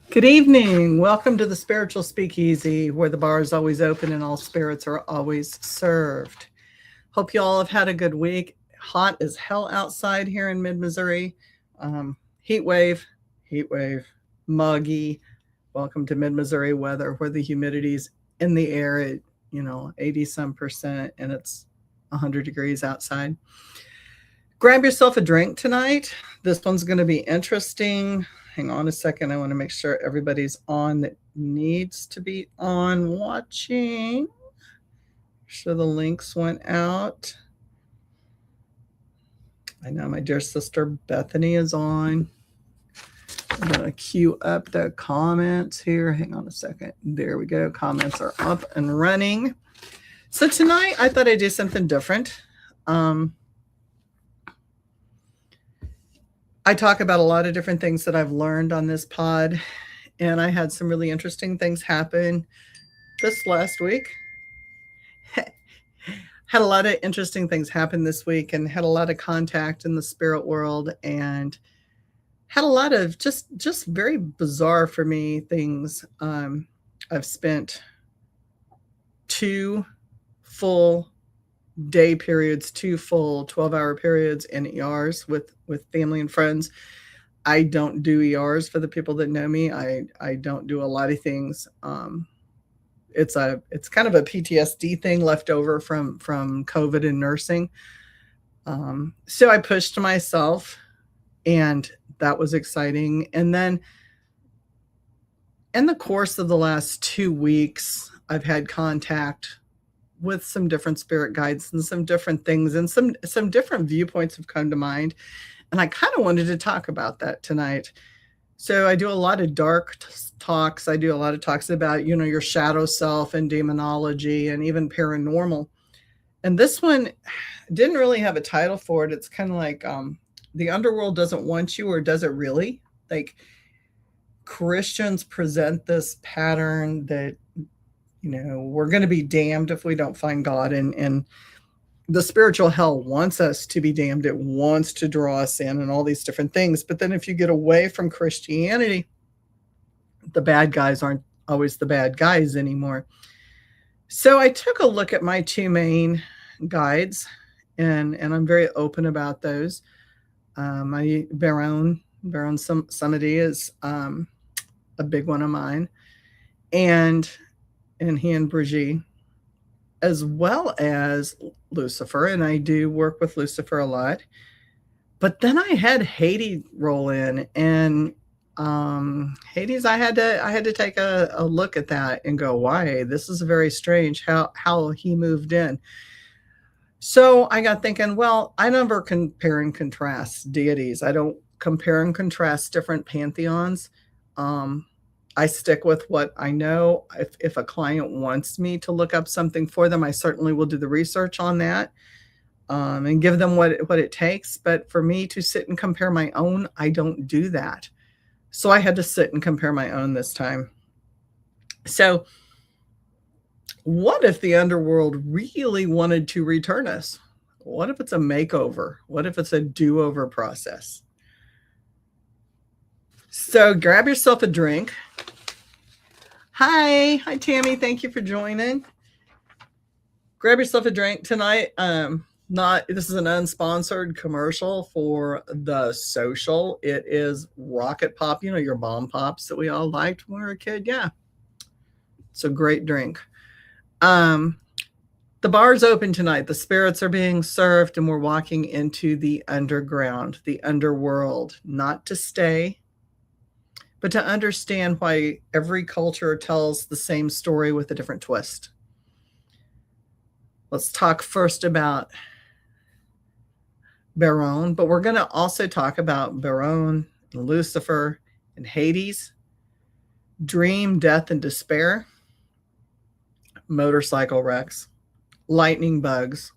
Good evening. Welcome to the Spiritual Speakeasy, where the bar is always open and all spirits are always served. Hope you all have had a good week. Hot as hell outside here in mid-Missouri. Heat wave, heat wave, muggy. Welcome to mid-Missouri weather, where the humidity's in the air at 80 some percent, and it's 100 degrees outside. Grab yourself a drink tonight. This one's going to be interesting. Hang on a second. I want to make sure everybody's on that needs to be on watching. So the links went out. I know my dear sister Bethany is on. I'm going to queue up the comments here. Hang on a second. There we go. Comments are up and running. So tonight I thought I'd do something different. I talk about a lot of different things that I've learned on this pod, and I had some really interesting things happen this last week. Had a lot of interesting things happen this week, and had a lot of contact in the spirit world, and had a lot of just very bizarre for me things. I've spent 2 full day periods, 2 full 12-hour periods in ERs with family and friends. I don't do ERs for the people that know me. I don't do a lot of things. It's kind of a PTSD thing left over from COVID and nursing. So I pushed myself, and that was exciting. And then in the course of the last 2 weeks, I've had contact with some different spirit guides and some different things, and some different viewpoints have come to mind. And I kind of wanted to talk about that tonight. So I do a lot of dark talks. I do a lot of talks about, your shadow self and demonology and even paranormal. And this one didn't really have a title for it. It's kind of like the underworld doesn't want you, or does it really? Like, Christians present this pattern that we're going to be damned if we don't find God, and the spiritual hell wants us to be damned. It wants to draw us in and all these different things. But then if you get away from Christianity, the bad guys aren't always the bad guys anymore. So I took a look at my 2 main guides, and I'm very open about those. My Baron Samedi is a big one of mine, and he and Brigitte, as well as Lucifer, and I do work with Lucifer a lot. But then I had Hades roll in, and Hades, I had to take a look at that and go, why? This is very strange how he moved in. So I got thinking, well, I never compare and contrast deities. I don't compare and contrast different pantheons. I stick with what I know. If a client wants me to look up something for them, I certainly will do the research on that, and give them what it takes. But for me to sit and compare my own, I don't do that. So I had to sit and compare my own this time. So what if the underworld really wanted to return us? What if it's a makeover? What if it's a do-over process? So grab yourself a drink. Hi, Tammy. Thank you for joining. Grab yourself a drink tonight. This is an unsponsored commercial for the social. It is Rocket Pop, your bomb pops that we all liked when we were a kid. Yeah, it's a great drink. The bar's open tonight. The spirits are being served, and we're walking into the underground, the underworld, not to stay, but to understand why every culture tells the same story with a different twist. Let's talk first about Baron, but we're going to also talk about Baron, and Lucifer, and Hades, dream, death, and despair, motorcycle wrecks, lightning bugs,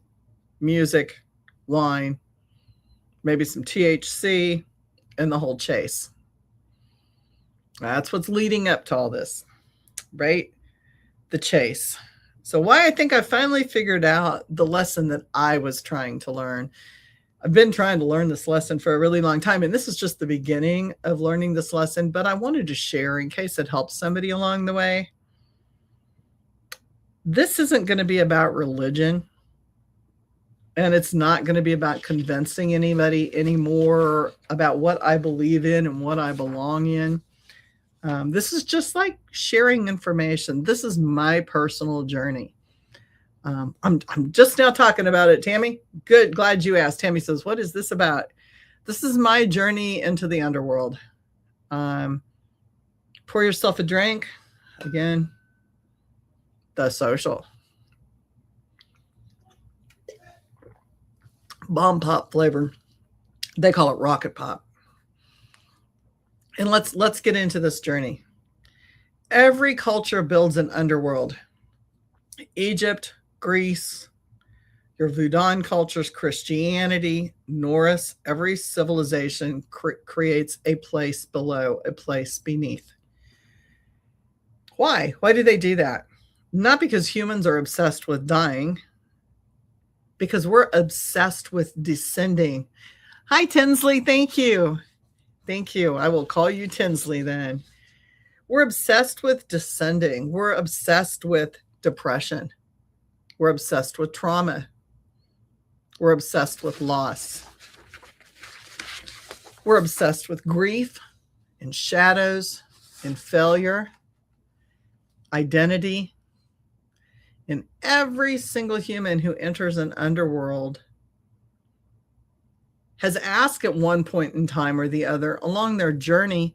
music, wine, maybe some THC, and the whole chase. That's what's leading up to all this, right? The chase. So why I think I finally figured out the lesson that I was trying to learn. I've been trying to learn this lesson for a really long time, and this is just the beginning of learning this lesson, but I wanted to share in case it helps somebody along the way. This isn't going to be about religion, and it's not going to be about convincing anybody anymore about what I believe in and what I belong in. This is just like sharing information. This is my personal journey. I'm just now talking about it, Tammy. Good, glad you asked. Tammy says, "What is this about?" This is my journey into the underworld. Pour yourself a drink. Again, the social. Bomb pop flavor. They call it rocket pop. And let's get into this journey. Every culture builds an underworld. Egypt, Greece, your Voodoo cultures, Christianity, Norse, every civilization creates a place below, a place beneath. Why? Why do they do that? Not because humans are obsessed with dying, because we're obsessed with descending. Hi, Tinsley. Thank you. Thank you. I will call you Tinsley then. We're obsessed with descending. We're obsessed with depression. We're obsessed with trauma. We're obsessed with loss. We're obsessed with grief and shadows and failure, identity. And every single human who enters an underworld has asked at one point in time or the other along their journey,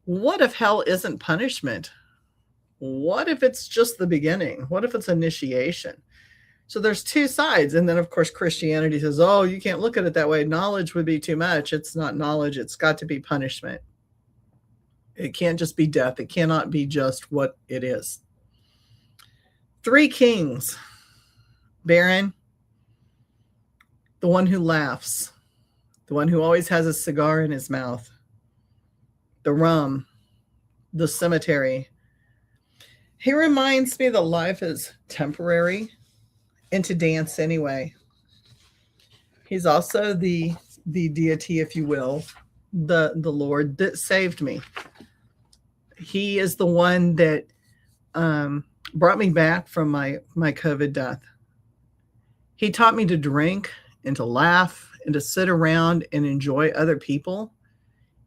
what if hell isn't punishment? What if it's just the beginning? What if it's initiation? So there's two sides. And then, of course, Christianity says, oh, you can't look at it that way. Knowledge would be too much. It's not knowledge. It's got to be punishment. It can't just be death. It cannot be just what it is. Three kings. Baron, the one who laughs, the one who always has a cigar in his mouth, the rum, the cemetery. He reminds me that life is temporary and to dance anyway. He's also the deity, if you will, the Lord that saved me. He is the one that brought me back from my COVID death. He taught me to drink and to laugh and to sit around and enjoy other people.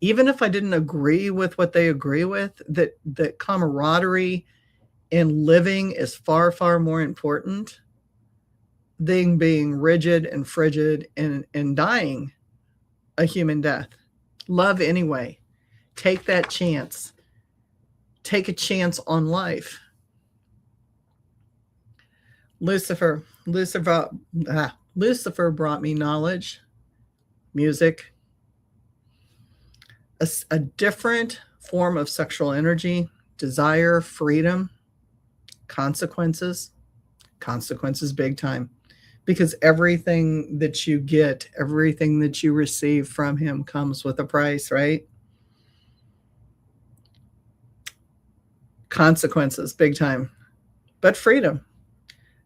Even if I didn't agree with what they agree with, that camaraderie and living is far, far more important than being rigid and frigid and dying a human death. Love anyway. Take that chance. Take a chance on life. Lucifer brought me knowledge, music, a different form of sexual energy, desire, freedom, consequences big time. Because everything that you get, everything that you receive from him comes with a price, right? Consequences, big time. But freedom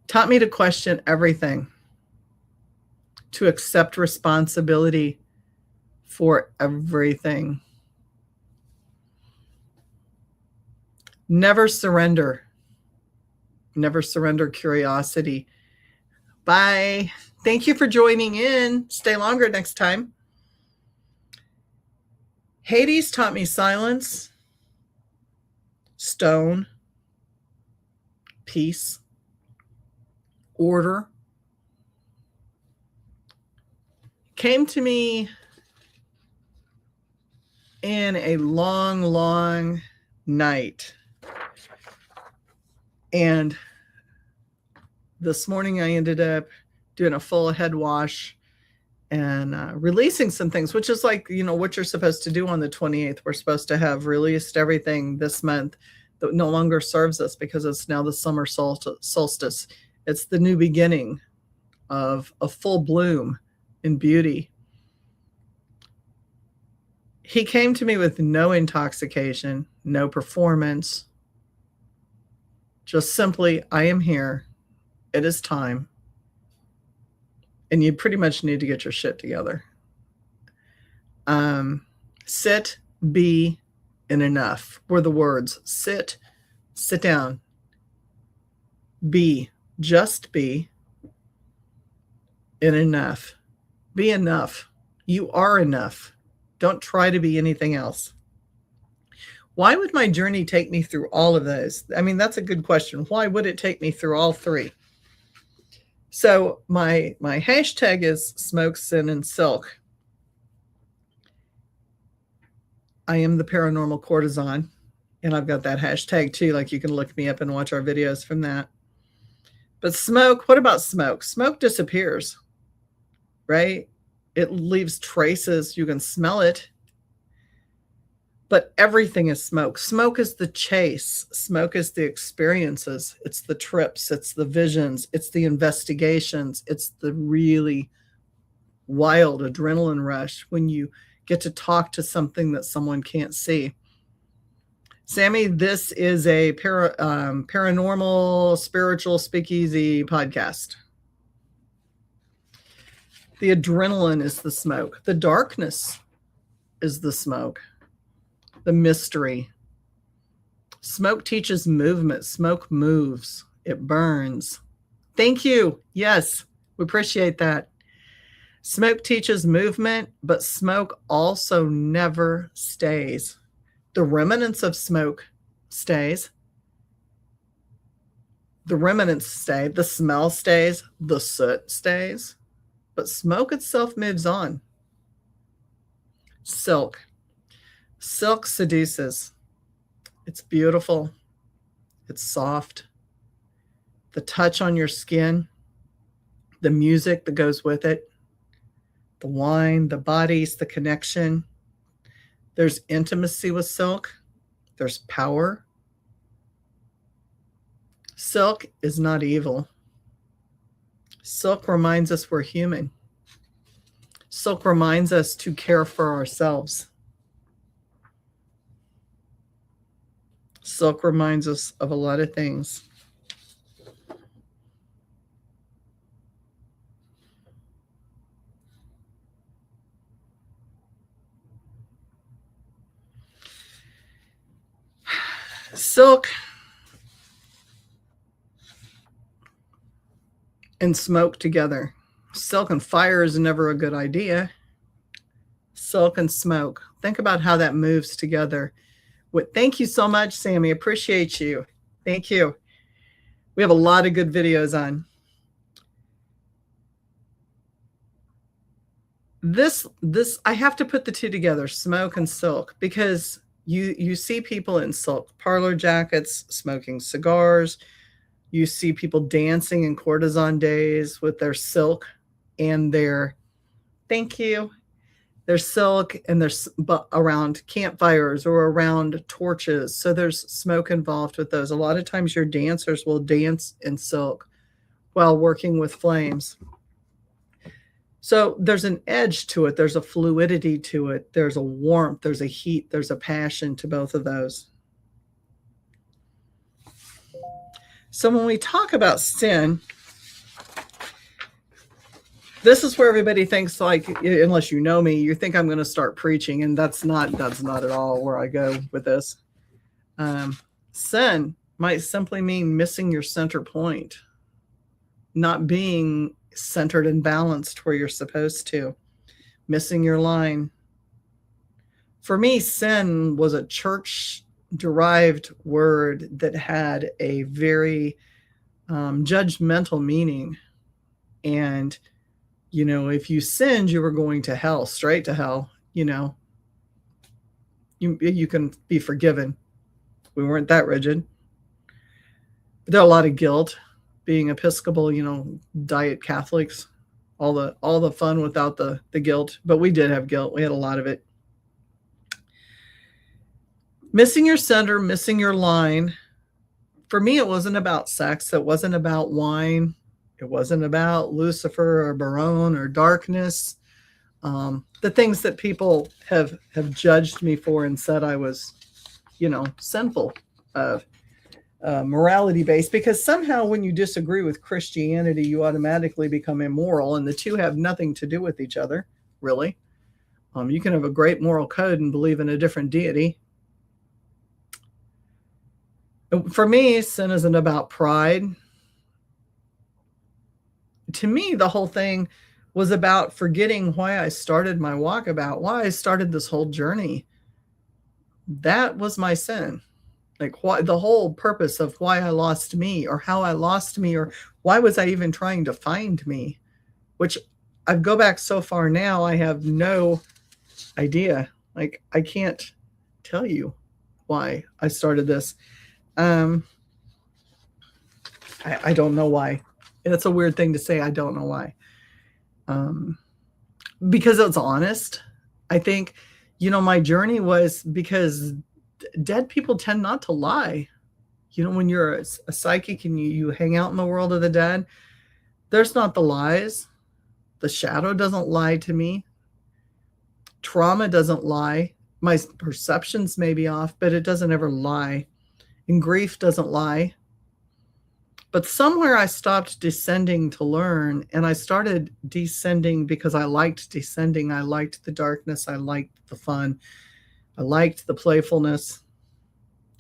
taught me to question everything, to accept responsibility for everything. Never surrender. Never surrender curiosity. Bye. Thank you for joining in. Stay longer next time. Hades taught me silence, stone, peace, order. Came to me in a long, long night. And this morning I ended up doing a full head wash and releasing some things, which is like, what you're supposed to do on the 28th. We're supposed to have released everything this month that no longer serves us because it's now the summer solstice. It's the new beginning of a full bloom in beauty. He came to me with no intoxication, no performance, just simply, I am here. It is time. and you pretty much need to get your shit together. Sit, be, and enough were the words. Sit down, be, just be, and enough. Be enough. You are enough. Don't try to be anything else. Why would my journey take me through all of those? I mean, that's a good question. Why would it take me through all three? So my hashtag is Smoke, Sin, and Silk. I am the paranormal courtesan, and I've got that hashtag too. Like, you can look me up and watch our videos from that. But smoke, what about smoke? Smoke disappears, right? It leaves traces. You can smell it. But everything is smoke. Smoke is the chase. Smoke is the experiences. It's the trips. It's the visions. It's the investigations. It's the really wild adrenaline rush when you get to talk to something that someone can't see. Sammy, this is a paranormal, spiritual speakeasy podcast. The adrenaline is the smoke. The darkness is the smoke. The mystery. Smoke teaches movement. Smoke moves. It burns. Thank you. Yes, we appreciate that. Smoke teaches movement, but smoke also never stays. The remnants of smoke stays. The remnants stay. The smell stays. The soot stays. But smoke itself moves on. Silk. Silk seduces. It's beautiful. It's soft. The touch on your skin, the music that goes with it, the wine, the bodies, the connection. There's intimacy with silk. There's power. Silk is not evil. Silk reminds us we're human. Silk reminds us to care for ourselves. Silk reminds us of a lot of things. Silk and smoke together. Silk and fire is never a good idea. Silk and smoke. Think about how that moves together. Thank you so much, Sammy. Appreciate you. Thank you. We have a lot of good videos on. This I have to put the two together, smoke and silk, because you see people in silk parlor jackets, smoking cigars. You see people dancing in courtesan days with their silk and their, thank you, their silk and their around campfires or around torches. So there's smoke involved with those. A lot of times your dancers will dance in silk while working with flames. So there's an edge to it. There's a fluidity to it. There's a warmth. There's a heat. There's a passion to both of those. So when we talk about sin, this is where everybody thinks, like, unless you know me, you think I'm going to start preaching, and that's not at all where I go with this. Sin might simply mean missing your center point, not being centered and balanced where you're supposed to, missing your line. For me, sin was a church-derived word that had a very judgmental meaning. And, you know, if you sinned, you were going to hell, straight to hell. You know, you can be forgiven. We weren't that rigid. But there are a lot of guilt. Being Episcopal, you know, diet Catholics, all the fun without the guilt. But we did have guilt. We had a lot of it. Missing your center, missing your line. For me, it wasn't about sex. It wasn't about wine. It wasn't about Lucifer or Baron or darkness. The things that people have judged me for and said I was, you know, sinful of. morality based, because somehow when you disagree with Christianity, you automatically become immoral, and the two have nothing to do with each other, really. You can have a great moral code and believe in a different deity. For me, sin isn't about pride. To me, the whole thing was about forgetting why I started my walk, about why I started this whole journey. That was my sin. Like, why, the whole purpose of why I lost me, or how I lost me, or why was I even trying to find me, which I go back so far now, I have no idea. Like, I can't tell you why I started this. I don't know why. That's a weird thing to say. I don't know why. Because it's honest. I think, my journey was because dead people tend not to lie. When you're a psychic and you hang out in the world of the dead, there's not the lies. The shadow doesn't lie to me. Trauma doesn't lie. My perceptions may be off, but it doesn't ever lie. And grief doesn't lie. But somewhere I stopped descending to learn, and I started descending because I liked descending. I liked the darkness. I liked the fun. I liked the playfulness.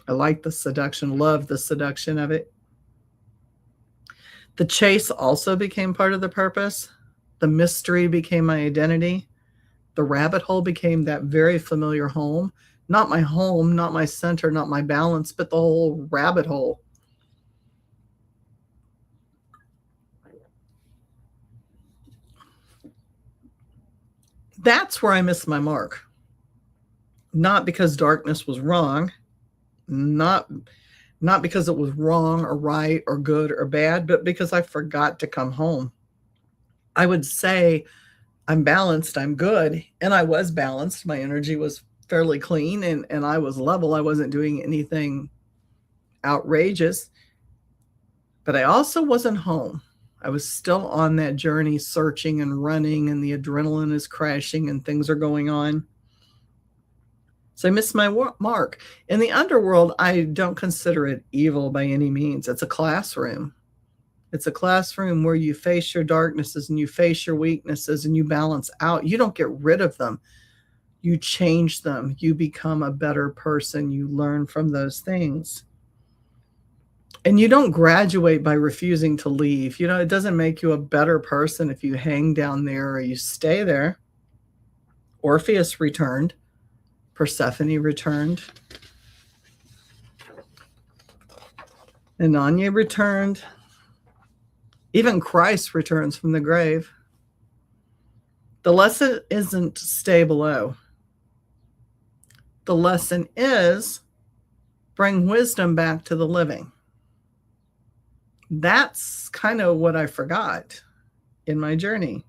I liked the seduction, loved the seduction of it. The chase also became part of the purpose. The mystery became my identity. The rabbit hole became that very familiar home. Not my home, not my center, not my balance, but the whole rabbit hole. That's where I missed my mark. Not because darkness was wrong, not because it was wrong or right or good or bad, but because I forgot to come home. I would say I'm balanced, I'm good, and I was balanced. My energy was fairly clean, and I was level. I wasn't doing anything outrageous, but I also wasn't home. I was still on that journey, searching and running, and the adrenaline is crashing and things are going on. So I missed my mark. In the underworld, I don't consider it evil by any means. It's a classroom. It's a classroom where you face your darknesses and you face your weaknesses and you balance out. You don't get rid of them. You change them. You become a better person. You learn from those things. And you don't graduate by refusing to leave. It doesn't make you a better person if you hang down there or you stay there. Orpheus returned. Persephone returned. Ananya returned. Even Christ returns from the grave. The lesson isn't to stay below. The lesson is bring wisdom back to the living. That's kind of what I forgot in my journey.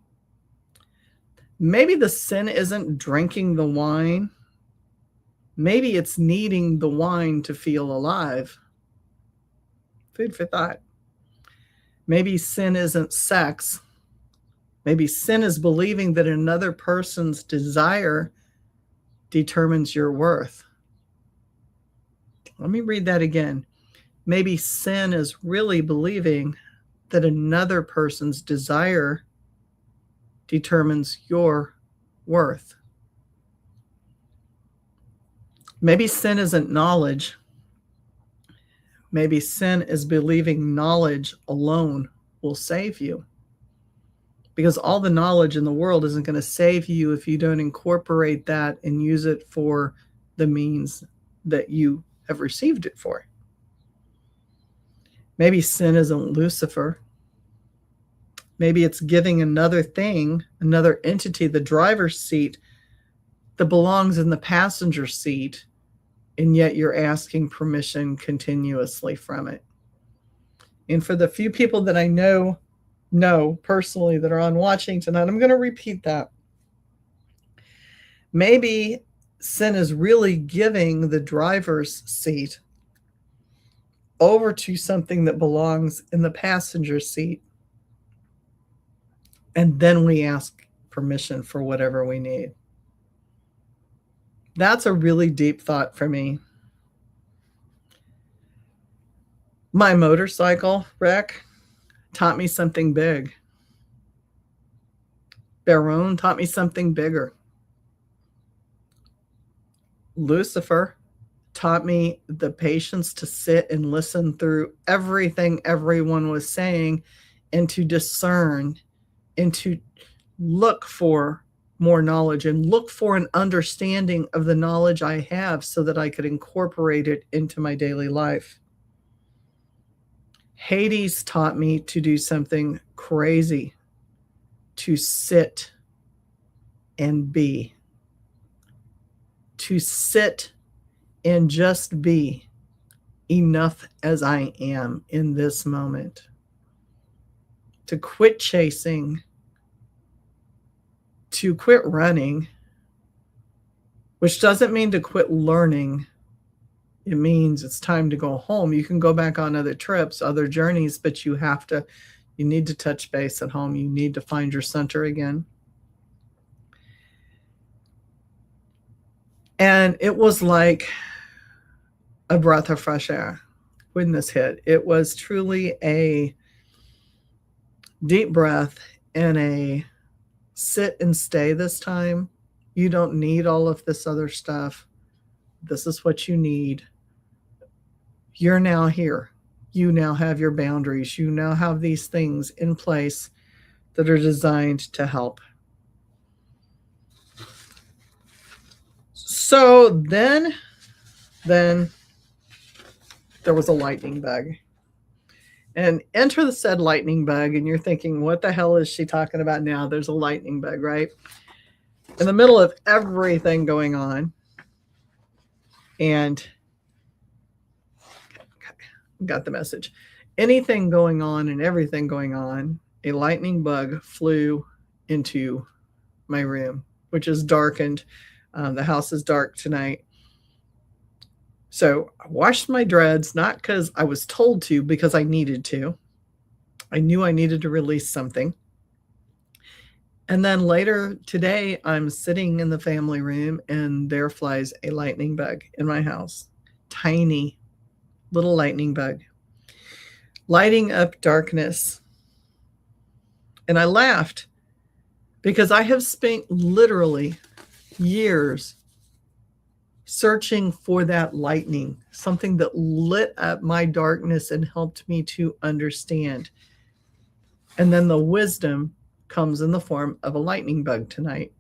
Maybe the sin isn't drinking the wine. Maybe it's needing the wine to feel alive. Food for thought. Maybe sin isn't sex. Maybe sin is believing that another person's desire determines your worth. Let me read that again. Maybe sin is really believing that another person's desire determines your worth. Maybe sin isn't knowledge. Maybe sin is believing knowledge alone will save you. Because all the knowledge in the world isn't going to save you if you don't incorporate that and use it for the means that you have received it for. Maybe sin isn't Lucifer. Maybe it's giving another thing, another entity, the driver's seat that belongs in the passenger seat, and yet you're asking permission continuously from it. And for the few people that I know personally that are on watching tonight, I'm going to repeat that. Maybe sin is really giving the driver's seat over to something that belongs in the passenger seat. And then we ask permission for whatever we need. That's a really deep thought for me. My motorcycle wreck taught me something big. Baron taught me something bigger. Lucifer taught me the patience to sit and listen through everything everyone was saying and to discern and to look for more knowledge and look for an understanding of the knowledge I have so that I could incorporate it into my daily life. Hades taught me to do something crazy, to sit and be, to sit and just be enough as I am in this moment, to quit chasing, to quit running, which doesn't mean to quit learning. It means it's time to go home. You can go back on other trips, other journeys, but you need to touch base at home. You need to find your center again. And it was like a breath of fresh air when this hit. It was truly a deep breath and a sit and stay this time. You don't need all of this other stuff. This is what you need. You're now here. You now have your boundaries. You now have these things in place that are designed to help. So then there was a lightning bug. And enter the said lightning bug, and you're thinking, what the hell is she talking about now? There's a lightning bug, right? In the middle of everything going on, and got the message. Anything going on and everything going on, a lightning bug flew into my room, which is darkened. The house is dark tonight. So I washed my dreads, not because I was told to, because I needed to. I knew I needed to release something. And then later today, I'm sitting in the family room and there flies a lightning bug in my house. Tiny little lightning bug, lighting up darkness. And I laughed because I have spent literally years searching for that lightning, something that lit up my darkness and helped me to understand. And then the wisdom comes in the form of a lightning bug tonight.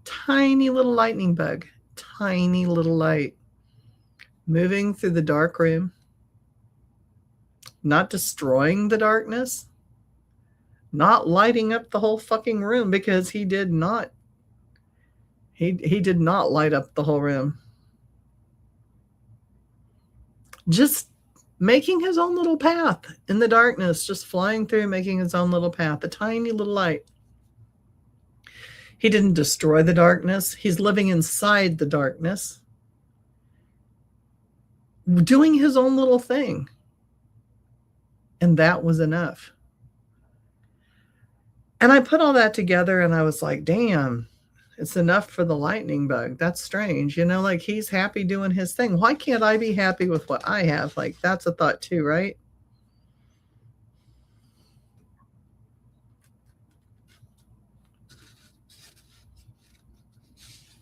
Tiny little lightning bug, tiny little light, moving through the dark room, not destroying the darkness, not lighting up the whole fucking room, because he did not. He did not light up the whole room. Just making his own little path in the darkness, just flying through, making his own little path, a tiny little light. He didn't destroy the darkness. He's living inside the darkness, doing his own little thing. And that was enough. And I put all that together and I was like, damn, it's enough for the lightning bug. That's strange. Like he's happy doing his thing. Why can't I be happy with what I have? Like that's a thought too, right?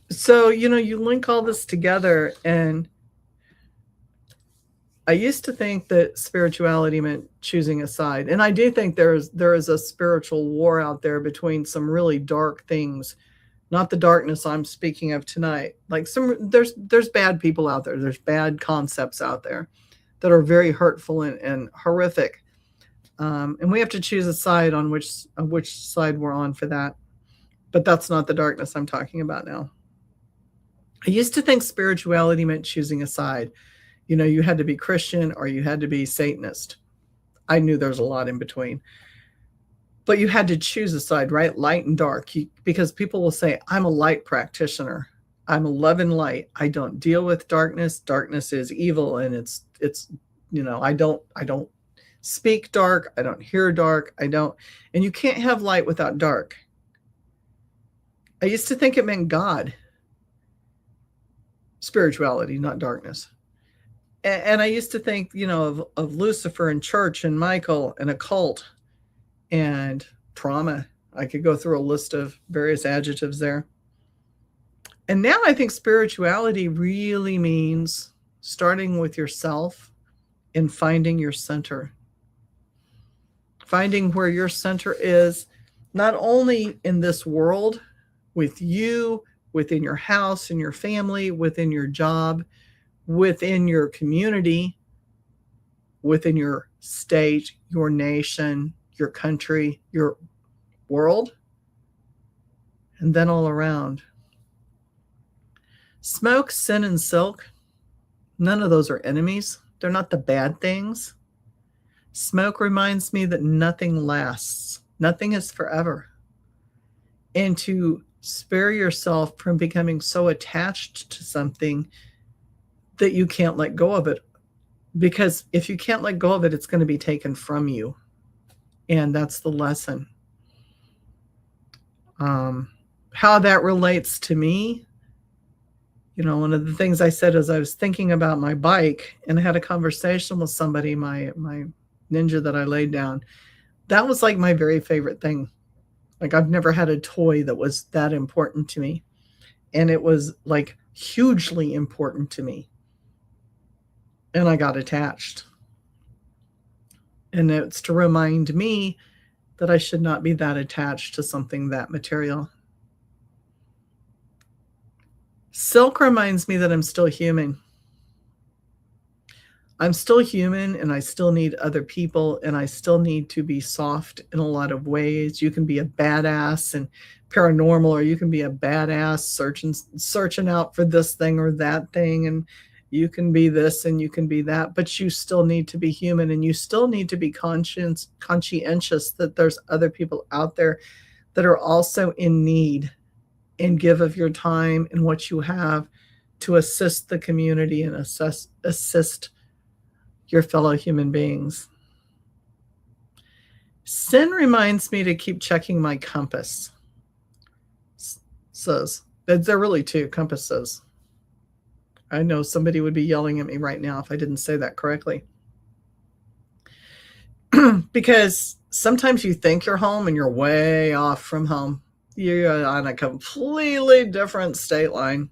So, you link all this together, and I used to think that spirituality meant choosing a side. And I do think there is a spiritual war out there between some really dark things. Not the darkness I'm speaking of tonight. Like there's bad people out there. There's bad concepts out there that are very hurtful and horrific. And we have to choose a side on which side we're on for that. But that's not the darkness I'm talking about now. I used to think spirituality meant choosing a side. You had to be Christian or you had to be Satanist. I knew there was a lot in between. But you had to choose a side, right? Light and dark. Because people will say, I'm a light practitioner. I'm a love and light. I don't deal with darkness. Darkness is evil, and it's I don't speak dark. I don't hear dark. And you can't have light without dark. I used to think it meant God. Spirituality, not darkness. And I used to think, of Lucifer and church and Michael and occult and trauma. I could go through a list of various adjectives there. And now I think spirituality really means starting with yourself and finding your center. Finding where your center is, not only in this world, with you, within your house, in your family, within your job, within your community, within your state, your nation, your country, your world, and then all around. Smoke, sin, and silk, none of those are enemies. They're not the bad things. Smoke reminds me that nothing lasts. Nothing is forever. And to spare yourself from becoming so attached to something that you can't let go of it. Because if you can't let go of it, it's going to be taken from you. And that's the lesson. How that relates to me, one of the things I said is I was thinking about my bike, and I had a conversation with somebody, my ninja that I laid down. That was like my very favorite thing. Like, I've never had a toy that was that important to me. And it was like hugely important to me. And I got attached. And it's to remind me that I should not be that attached to something that material. Silk reminds me that I'm still human. I'm still human, and I still need other people, and I still need to be soft in a lot of ways. You can be a badass and paranormal, or you can be a badass searching out for this thing or that thing, and you can be this and you can be that, but you still need to be human, and you still need to be conscientious that there's other people out there that are also in need, and give of your time and what you have to assist the community and assist your fellow human beings. Sin reminds me to keep checking my compass. Says, they're really two compasses. I know somebody would be yelling at me right now if I didn't say that correctly. Because sometimes you think you're home and you're way off from home. You're on a completely different state line.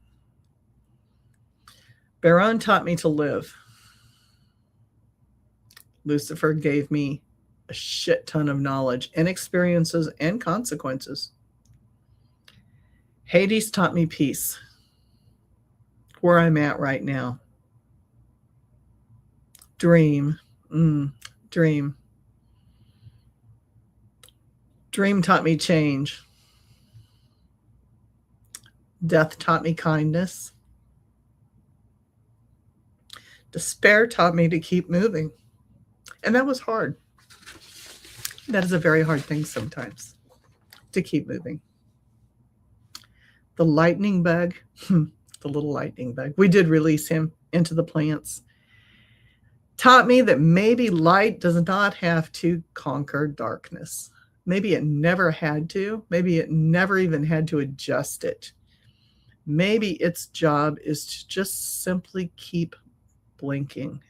Baron taught me to live. Lucifer gave me a shit ton of knowledge and experiences and consequences. Hades taught me peace. Where I'm at right now. Dream. Dream. Dream taught me change. Death taught me kindness. Despair taught me to keep moving. And that was hard. That is a very hard thing sometimes, to keep moving. The lightning bug, the little lightning bug, we did release him into the plants, taught me that maybe light does not have to conquer darkness. Maybe it never had to. Maybe it never even had to adjust it. Maybe its job is to just simply keep blinking.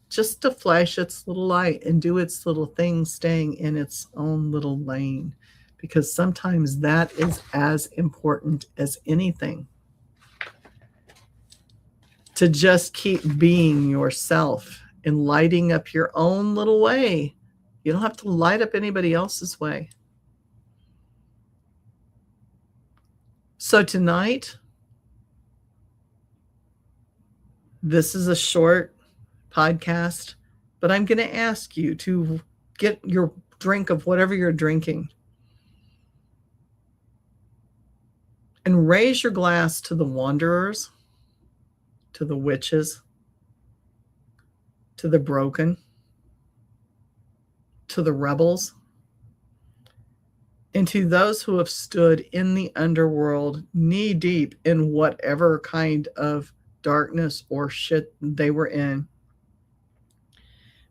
Just to flash its little light and do its little thing, staying in its own little lane. Because sometimes that is as important as anything. To just keep being yourself and lighting up your own little way. You don't have to light up anybody else's way. So tonight, this is a short podcast, but I'm going to ask you to get your drink of whatever you're drinking and raise your glass to the wanderers, to the witches, to the broken, to the rebels, and to those who have stood in the underworld knee deep in whatever kind of darkness or shit they were in,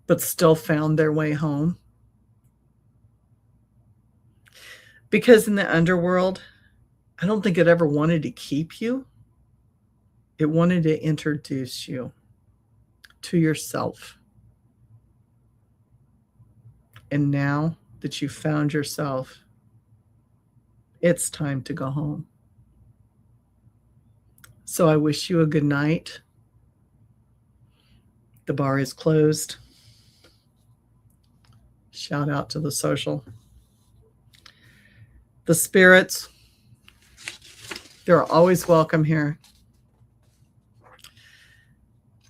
but still found their way home. Because in the underworld, I don't think it ever wanted to keep you. It wanted to introduce you. to yourself. And now that you've found yourself, it's time to go home. So I wish you a good night. The bar is closed. Shout out to the social. The spirits, they're always welcome here.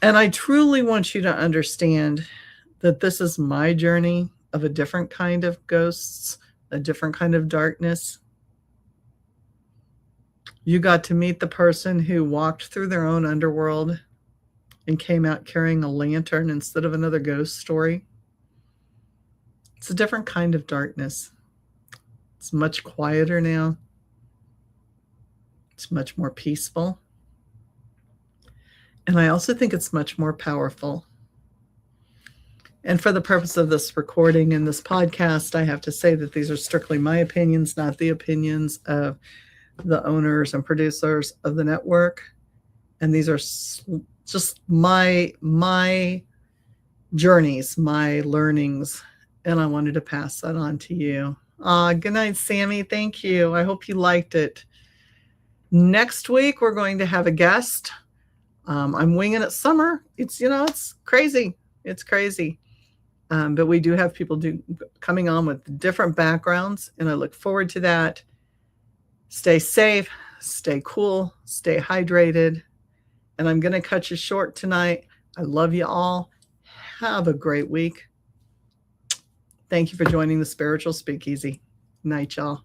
And I truly want you to understand that this is my journey of a different kind of ghosts, a different kind of darkness. You got to meet the person who walked through their own underworld and came out carrying a lantern instead of another ghost story. It's a different kind of darkness. It's much quieter now. It's much more peaceful. And I also think it's much more powerful. And for the purpose of this recording and this podcast, I have to say that these are strictly my opinions, not the opinions of the owners and producers of the network. And these are just my journeys, my learnings. And I wanted to pass that on to you. Good night, Sammy. Thank you. I hope you liked it. Next week, we're going to have a guest. I'm winging it summer. It's crazy. It's crazy. But we do have people coming on with different backgrounds, and I look forward to that. Stay safe, stay cool, stay hydrated. And I'm going to cut you short tonight. I love you all. Have a great week. Thank you for joining the Spiritual Speakeasy. Night, y'all.